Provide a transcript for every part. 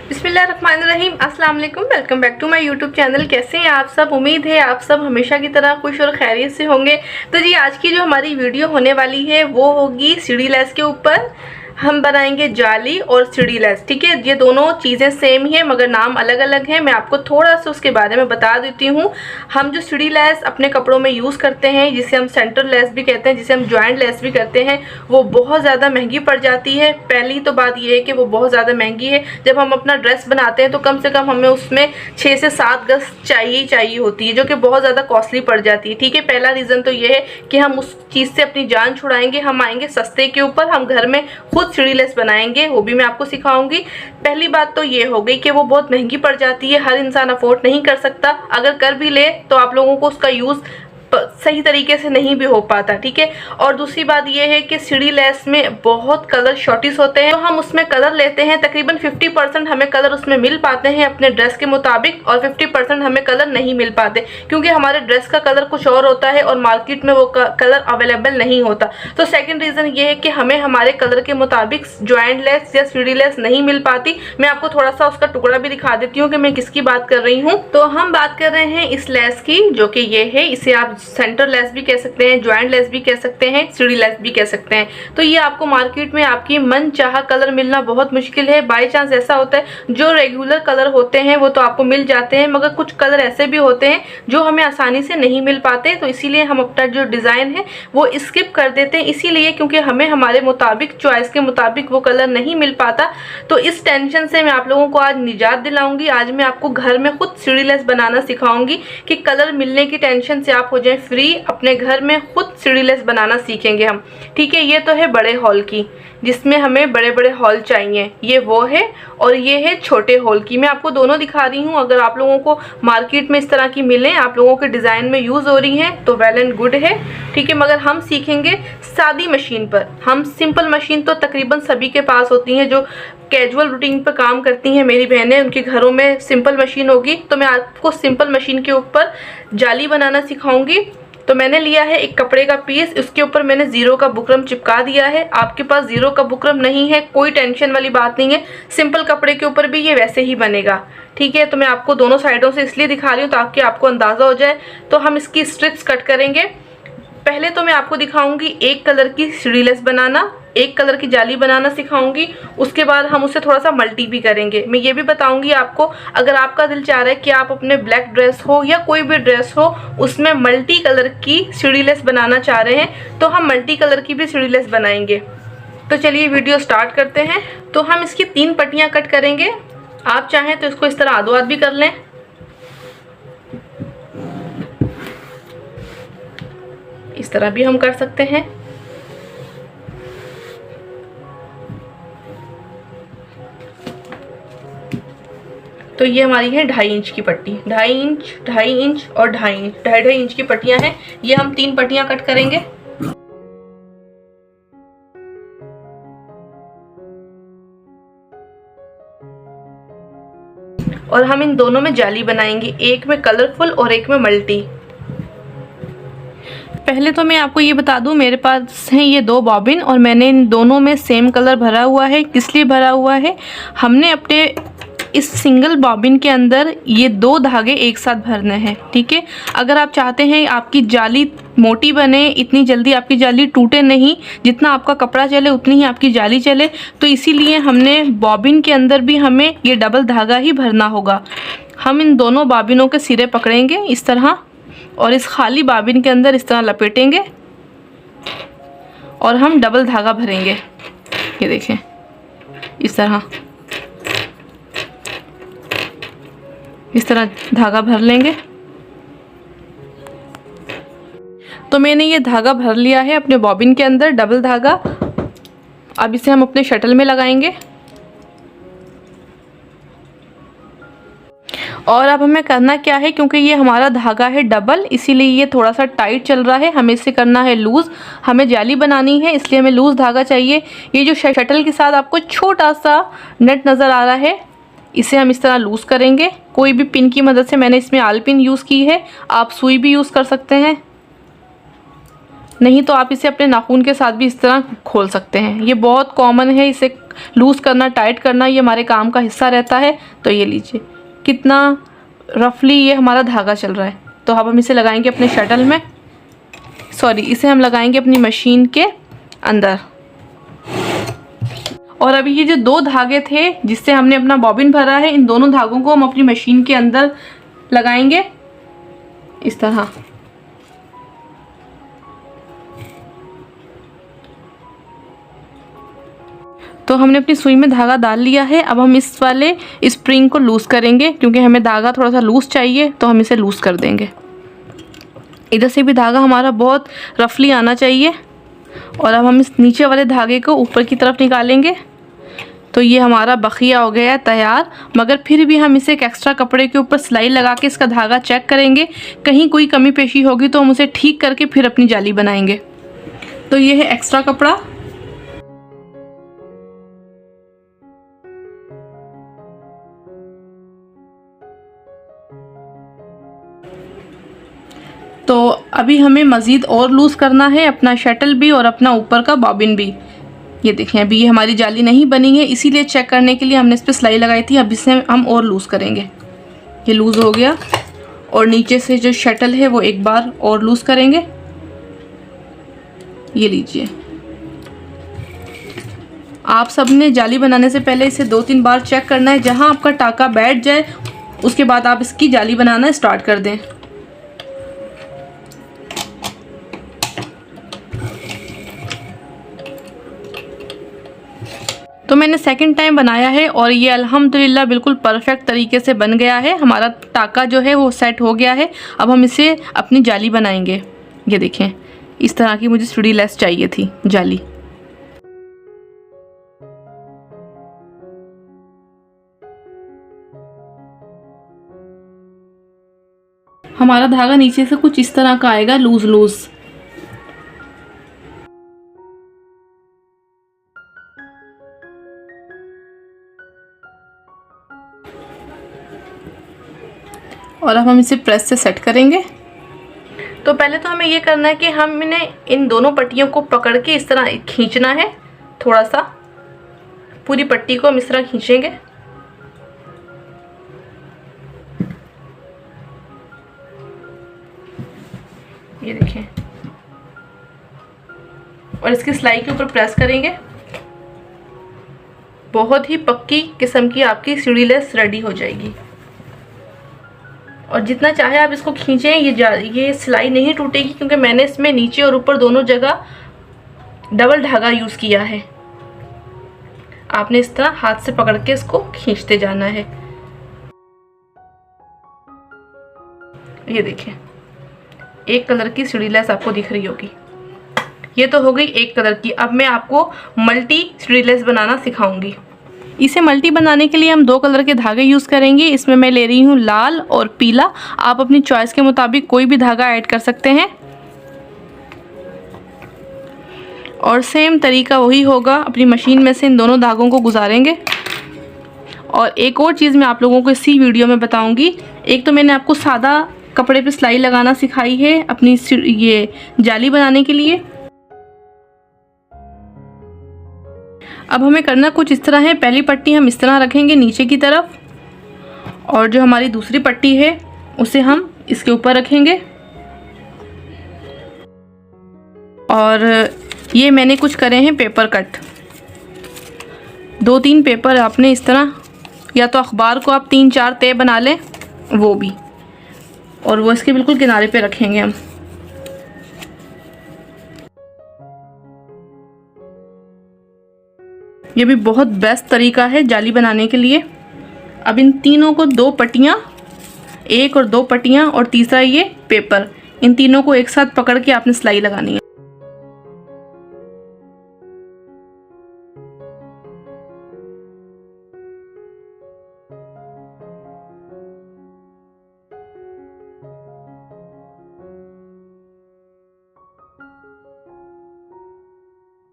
बिस्मिल्लाहिर्रहमानिर्रहीम, अस्सलाम वालेकुम। Welcome back to my YouTube channel. कैसे हैं आप सब? उम्मीद है आप सब हमेशा की तरह खुश और खैरियत से होंगे। तो जी आज की जो हमारी वीडियो होने वाली है वो होगी सीढ़ी लेस के ऊपर। हम बनाएंगे जाली और सीढ़ी लेस। ठीक है, ये दोनों चीज़ें सेम ही है मगर नाम अलग अलग हैं। मैं आपको थोड़ा सा उसके बारे में बता देती हूँ। हम जो सीढ़ी लेस अपने कपड़ों में यूज़ करते हैं, जिसे हम सेंटर लेस भी कहते हैं, जिसे हम जॉइंट लेस भी करते हैं, वो बहुत ज़्यादा महंगी पड़ जाती है। पहली तो बात ये है कि वो बहुत ज़्यादा महंगी है। जब हम अपना ड्रेस बनाते हैं तो कम से कम हमें उसमें 6 से 7 गज चाहिए होती है, जो कि बहुत ज़्यादा कॉस्टली पड़ जाती है। ठीक है, पहला रीज़न तो ये है कि हम उस चीज़ से अपनी जान छुड़ाएंगे। हम आएंगे सस्ते के ऊपर, हम घर में खुद सीढ़ी लेस बनाएंगे, वो भी मैं आपको सिखाऊंगी। पहली बात तो ये हो गई कि वो बहुत महंगी पड़ जाती है, हर इंसान अफोर्ड नहीं कर सकता। अगर कर भी ले तो आप लोगों को उसका यूज़ सही तरीके से नहीं भी हो पाता। ठीक है, और दूसरी बात यह है कि सीढ़ी लेस में बहुत कलर शॉर्टेज होते हैं। तो हम उसमें कलर लेते हैं, तकरीबन 50% हमें कलर उसमें मिल पाते हैं अपने ड्रेस के मुताबिक, और 50% हमें कलर नहीं मिल पाते क्योंकि हमारे ड्रेस का कलर कुछ और होता है और मार्केट में वो कलर अवेलेबल नहीं होता। तो सेकेंड रीज़न ये है कि हमें हमारे कलर के मुताबिक जॉइंट लेस या सीढ़ी लेस नहीं मिल पाती। मैं आपको थोड़ा सा उसका टुकड़ा भी दिखा देती हूँ कि मैं किसकी बात कर रही हूँ। तो हम बात कर रहे हैं इस लेस की, जो कि ये है। इसे आप सेंटर लेस भी कह सकते हैं, जॉइंट लेस भी कह सकते हैं, सीढ़ी लेस भी कह सकते हैं। तो ये आपको मार्केट में आपकी मन चाहा कलर मिलना बहुत मुश्किल है। बाय चांस ऐसा होता है, जो रेगुलर कलर होते हैं वो तो आपको मिल जाते हैं, मगर कुछ कलर ऐसे भी होते हैं जो हमें आसानी से नहीं मिल पाते। तो इसीलिए हम अपना जो डिज़ाइन है वो स्किप कर देते हैं, इसीलिए क्योंकि हमें हमारे मुताबिक, चॉइस के मुताबिक वो कलर नहीं मिल पाता। तो इस टेंशन से मैं आप लोगों को आज निजात दिलाऊंगी। आज मैं आपको घर में खुद सीढ़ी लेस बनाना सिखाऊंगी कि कलर मिलने की टेंशन से आप हो जाएं फ्री। अपने घर में खुद सीढ़ी लेस बनाना सीखेंगे हम। ठीक है, ये तो है बड़े हॉल की, जिसमें हमें बड़े बड़े हॉल चाहिए, ये वो है। और ये है छोटे हॉल की। मैं आपको दोनों दिखा रही हूँ। अगर आप लोगों को मार्केट में इस तरह की मिले, आप लोगों के डिज़ाइन में यूज़ हो रही हैं तो वेल एंड गुड है। ठीक है, मगर हम सीखेंगे सादी मशीन पर। हम सिंपल मशीन तो तकरीबन सभी के पास होती हैं, जो कैजुअल रूटीन पर काम करती हैं मेरी बहनें, उनके घरों में सिंपल मशीन होगी। तो मैं आपको सिंपल मशीन के ऊपर जाली बनाना सिखाऊंगी। तो मैंने लिया है एक कपड़े का पीस, उसके ऊपर मैंने ज़ीरो का बुकरम चिपका दिया है। आपके पास ज़ीरो का बुकरम नहीं है, कोई टेंशन वाली बात नहीं है, सिंपल कपड़े के ऊपर भी ये वैसे ही बनेगा। ठीक है, तो मैं आपको दोनों साइडों से इसलिए दिखा रही हूँ ताकि आपको अंदाज़ा हो जाए। तो हम इसकी स्ट्रिप्स कट करेंगे। पहले तो मैं आपको दिखाऊंगी एक कलर की सीढ़ी लेस बनाना, एक कलर की जाली बनाना सिखाऊंगी। उसके बाद हम उससे थोड़ा सा मल्टी भी करेंगे। मैं ये भी बताऊंगी आपको, अगर आपका दिल चाह रहा है कि आप अपने ब्लैक ड्रेस हो या कोई भी ड्रेस हो उसमें मल्टी कलर की सीढ़ी लेस बनाना चाह रहे हैं, तो हम मल्टी कलर की भी सीढ़ी लेस बनाएंगे। तो चलिए वीडियो स्टार्ट करते हैं। तो हम इसकी 3 पट्टियाँ कट करेंगे। आप चाहें तो इसको इस तरह आधो आध भी कर लें। इस तरह भी हम कर सकते हैं। तो ये हमारी है 2.5 इंच की पट्टी, 2.5 इंच, 2.5 इंच और 2.5 इंच, 2.5 इंच की पट्टियां हैं। ये हम 3 पट्टियां कट करेंगे। और हम इन दोनों में जाली बनाएंगे, एक में कलरफुल और एक में मल्टी। पहले तो मैं आपको ये बता दूं, मेरे पास हैं ये 2 बॉबिन और मैंने इन दोनों में सेम कलर भरा हुआ है। किस लिए भरा हुआ है? हमने अपने इस सिंगल बॉबिन के अंदर ये 2 धागे एक साथ भरने हैं। ठीक है, अगर आप चाहते हैं आपकी जाली मोटी बने, इतनी जल्दी आपकी जाली टूटे नहीं, जितना आपका कपड़ा चले उतनी ही आपकी जाली चले, तो इसीलिए हमने बॉबिन के अंदर भी हमें ये डबल धागा ही भरना होगा। हम इन दोनों बॉबिनों के सिरे पकड़ेंगे इस तरह और इस खाली बॉबिन के अंदर इस तरह लपेटेंगे और हम डबल धागा भरेंगे। ये देखें, इस तरह धागा भर लेंगे। तो मैंने ये धागा भर लिया है अपने बॉबिन के अंदर, डबल धागा। अब इसे हम अपने शटल में लगाएंगे। और अब हमें करना क्या है, क्योंकि ये हमारा धागा है डबल, इसीलिए ये थोड़ा सा टाइट चल रहा है, हमें इसे करना है लूज़। हमें जाली बनानी है इसलिए हमें लूज़ धागा चाहिए। ये जो शटल के साथ आपको छोटा सा नट नज़र आ रहा है, इसे हम इस तरह लूज़ करेंगे। कोई भी पिन की मदद से, मैंने इसमें आल पिन यूज़ की है, आप सुई भी यूज़ कर सकते हैं। नहीं तो आप इसे अपने नाखून के साथ भी इस तरह खोल सकते हैं। ये बहुत कॉमन है, इसे लूज़ करना, टाइट करना ये हमारे काम का हिस्सा रहता है। तो ये लीजिए कितना रफली ये हमारा धागा चल रहा है। तो अब हम इसे लगाएंगे अपने शटल में, सॉरी इसे हम लगाएंगे अपनी मशीन के अंदर। और अभी ये जो 2 धागे थे जिससे हमने अपना बॉबिन भरा है, इन दोनों धागों को हम अपनी मशीन के अंदर लगाएंगे इस तरह। तो हमने अपनी सुई में धागा डाल लिया है। अब हम इस वाले स्प्रिंग को लूज़ करेंगे, क्योंकि हमें धागा थोड़ा सा लूज़ चाहिए, तो हम इसे लूज़ कर देंगे। इधर से भी धागा हमारा बहुत रफली आना चाहिए। और अब हम इस नीचे वाले धागे को ऊपर की तरफ निकालेंगे। तो ये हमारा बखिया हो गया है तैयार। मगर फिर भी हम इसे एक एक्स्ट्रा कपड़े के ऊपर सिलाई लगा के इसका धागा चेक करेंगे, कहीं कोई कमी पेशी होगी तो हम उसे ठीक करके फिर अपनी जाली बनाएंगे। तो ये है एक्स्ट्रा कपड़ा। तो अभी हमें मज़ीद और लूज़ करना है अपना शटल भी और अपना ऊपर का बॉबिन भी। ये देखें अभी ये हमारी जाली नहीं बनी है, इसीलिए चेक करने के लिए हमने इस पर सिलाई लगाई थी। अब इसे हम और लूज़ करेंगे। ये लूज़ हो गया। और नीचे से जो शटल है वो एक बार और लूज़ करेंगे। ये लीजिए, आप सब ने जाली बनाने से पहले इसे 2-3 बार चेक करना है। जहाँ आपका टाका बैठ जाए उसके बाद आप इसकी जाली बनाना स्टार्ट कर दें। तो मैंने सेकंड टाइम बनाया है और ये अल्हम्दुलिल्लाह बिल्कुल परफेक्ट तरीके से बन गया है। हमारा टाका जो है वो सेट हो गया है। अब हम इसे अपनी जाली बनाएंगे। ये देखें इस तरह की मुझे सीढ़ी लेस चाहिए थी जाली। हमारा धागा नीचे से कुछ इस तरह का आएगा, लूज लूज। और अब हम इसे प्रेस से सेट करेंगे। तो पहले तो हमें ये करना है कि हमने इन दोनों पट्टियों को पकड़ के इस तरह खींचना है। थोड़ा सा पूरी पट्टी को हम इस तरह खींचेंगे। ये देखें, और इसकी सिलाई के ऊपर प्रेस करेंगे। बहुत ही पक्की किस्म की आपकी सीढ़ी लेस रेडी हो जाएगी। और जितना चाहे आप इसको खींचें, ये सिलाई नहीं टूटेगी, क्योंकि मैंने इसमें नीचे और ऊपर दोनों जगह डबल धागा यूज़ किया है। आपने इस तरह हाथ से पकड़ के इसको खींचते जाना है। ये देखें एक कलर की सीढ़ी लेस आपको दिख रही होगी। ये तो हो गई एक कलर की। अब मैं आपको मल्टी सीढ़ी लेस बनाना सिखाऊंगी। इसे मल्टी बनाने के लिए हम 2 कलर के धागे यूज़ करेंगे। इसमें मैं ले रही हूँ लाल और पीला। आप अपनी चॉइस के मुताबिक कोई भी धागा ऐड कर सकते हैं। और सेम तरीका वही होगा, अपनी मशीन में से इन दोनों धागों को गुजारेंगे। और एक और चीज़ मैं आप लोगों को इसी वीडियो में बताऊंगी। एक तो मैंने आपको सादा कपड़े पे सिलाई लगाना सिखाई है अपनी ये जाली बनाने के लिए। अब हमें करना कुछ इस तरह है। पहली पट्टी हम इस तरह रखेंगे नीचे की तरफ, और जो हमारी दूसरी पट्टी है उसे हम इसके ऊपर रखेंगे। और ये मैंने कुछ करे हैं पेपर कट। 2-3 पेपर आपने इस तरह, या तो अखबार को आप 3-4 तय बना लें वो भी, और वो इसके बिल्कुल किनारे पे रखेंगे हम। ये भी बहुत बेस्ट तरीका है जाली बनाने के लिए। अब इन तीनों को 2 पट्टियाँ, 1 और 2 पट्टियाँ और तीसरा ये पेपर, इन तीनों को एक साथ पकड़ के आपने सिलाई लगानी है।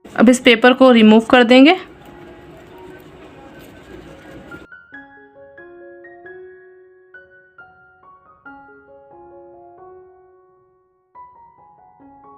अब इस पेपर को रिमूव कर देंगे।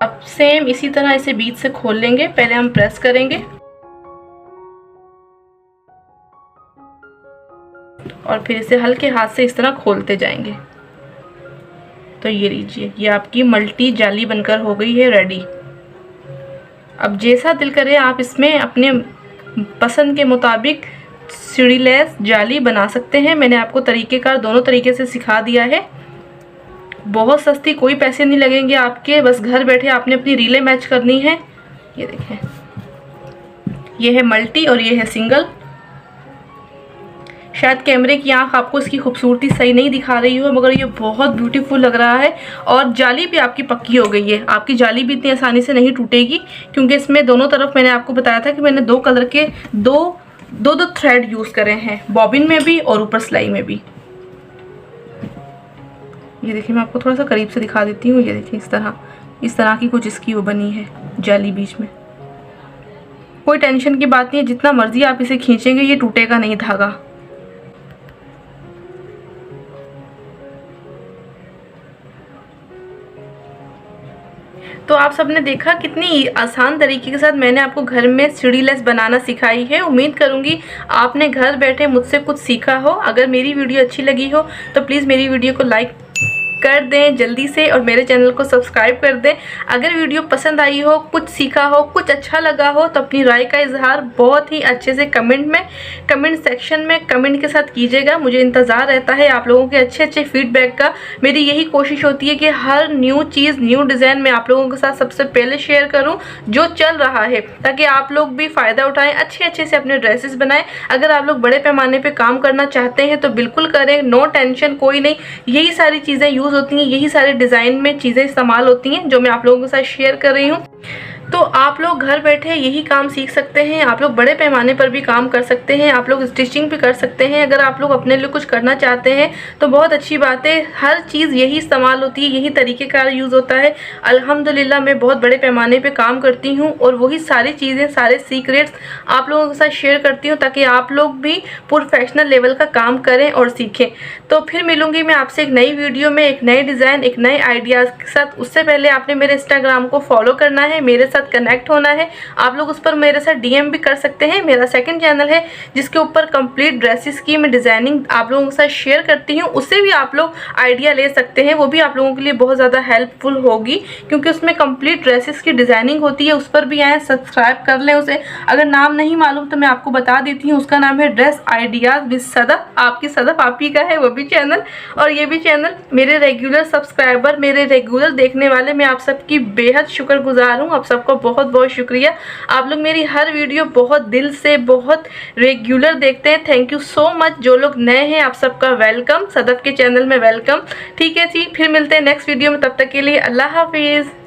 अब सेम इसी तरह इसे बीच से खोल लेंगे। पहले हम प्रेस करेंगे और फिर इसे हल्के हाथ से इस तरह खोलते जाएंगे। तो ये लीजिए, ये आपकी मल्टी जाली बनकर हो गई है रेडी। अब जैसा दिल करे आप इसमें अपने पसंद के मुताबिक सीढ़ी लेस जाली बना सकते हैं। मैंने आपको तरीक़ेकार दोनों तरीके से सिखा दिया है। बहुत सस्ती, कोई पैसे नहीं लगेंगे आपके, बस घर बैठे आपने अपनी रीलें मैच करनी है। ये देखें, ये है मल्टी और ये है सिंगल। शायद कैमरे की आंख आपको इसकी खूबसूरती सही नहीं दिखा रही हो, मगर ये बहुत ब्यूटीफुल लग रहा है। और जाली भी आपकी पक्की हो गई है। आपकी जाली भी इतनी आसानी से नहीं टूटेगी, क्योंकि इसमें दोनों तरफ मैंने आपको बताया था कि मैंने 2 कलर के दो थ्रेड यूज़ करे हैं, बॉबिन में भी और ऊपर सिलाई में भी। ये देखिए, मैं आपको थोड़ा सा करीब से दिखा देती हूँ। ये देखिए, इस तरह की कुछ इसकी वो बनी है जाली बीच में। कोई टेंशन की बात नहीं है, जितना मर्जी आप इसे खींचेंगे ये टूटेगा नहीं धागा। तो आप सबने देखा कितनी आसान तरीके के साथ मैंने आपको घर में सीढ़ी लेस बनाना सिखाई है। उम्मीद करूंगी आपने घर बैठे मुझसे कुछ सीखा हो। अगर मेरी वीडियो अच्छी लगी हो तो प्लीज़ मेरी वीडियो को लाइक कर दें जल्दी से और मेरे चैनल को सब्सक्राइब कर दें। अगर वीडियो पसंद आई हो, कुछ सीखा हो, कुछ अच्छा लगा हो तो अपनी राय का इजहार बहुत ही अच्छे से कमेंट सेक्शन में कमेंट के साथ कीजिएगा। मुझे इंतज़ार रहता है आप लोगों के अच्छे फीडबैक का। मेरी यही कोशिश होती है कि हर न्यू चीज़, न्यू डिज़ाइन मैं आप लोगों के साथ सबसे पहले शेयर करूँ जो चल रहा है, ताकि आप लोग भी फ़ायदा उठाएँ, अच्छे से अपने ड्रेसेस बनाएं। अगर आप लोग बड़े पैमाने पर काम करना चाहते हैं तो बिल्कुल करें, नो टेंशन, कोई नहीं। यही सारी चीज़ें यूज़ होती हैं, यही सारे डिज़ाइन में चीज़ें इस्तेमाल होती हैं जो मैं आप लोगों के साथ शेयर कर रही हूँ। तो आप लोग घर बैठे यही काम सीख सकते हैं। आप लोग बड़े पैमाने पर भी काम कर सकते हैं, आप लोग स्टिचिंग भी कर सकते हैं। अगर आप लोग अपने लिए कुछ करना चाहते हैं तो बहुत अच्छी बात है। हर चीज़ यही इस्तेमाल होती है, यही तरीके का यूज़ होता है। अल्हम्दुलिल्लाह मैं बहुत बड़े पैमाने पे काम करती हूँ और वही सारी चीज़ें, सारे सीक्रेट्स आप लोगों के साथ शेयर करती हूँ, ताकि आप लोग भी प्रोफेशनल लेवल का काम करें और सीखें। तो फिर मिलूँगी मैं आपसे एक नई वीडियो में, एक नए डिज़ाइन, एक नए आइडियाज़ के साथ। उससे पहले आपने मेरे इंस्टाग्राम को फॉलो करना है, मेरे साथ कनेक्ट होना है। आप लोग उस पर मेरे साथ डीएम भी कर सकते हैं। मेरा सेकंड चैनल है जिसके ऊपर कंप्लीट ड्रेसेस की मैं डिज़ाइनिंग आप लोगों के साथ शेयर करती हूँ, उससे भी आप लोग आइडिया ले सकते हैं। वो भी आप लोगों के लिए बहुत ज़्यादा हेल्पफुल होगी, क्योंकि उसमें कंप्लीट ड्रेसेस की डिज़ाइनिंग होती है। उस पर भी आए, सब्सक्राइब कर लें उसे। अगर नाम नहीं मालूम तो मैं आपको बता देती हूँ, उसका नाम है ड्रेस आइडियाज़ विद सदफ। आपकी सदफ आप ही का है वो भी चैनल, और ये भी चैनल। मेरे रेगुलर सब्सक्राइबर, मेरे रेगुलर देखने वाले, मैं आप सबकी बेहद शुक्रगुजार हूँ। आप सबको बहुत बहुत शुक्रिया। आप लोग मेरी हर वीडियो बहुत दिल से, बहुत रेगुलर देखते हैं। Thank you so much. जो लोग नए हैं आप सबका वेलकम, सदफ के चैनल में वेलकम। ठीक है जी, फिर मिलते हैं नेक्स्ट वीडियो में। तब तक के लिए अल्लाह हाफिज़।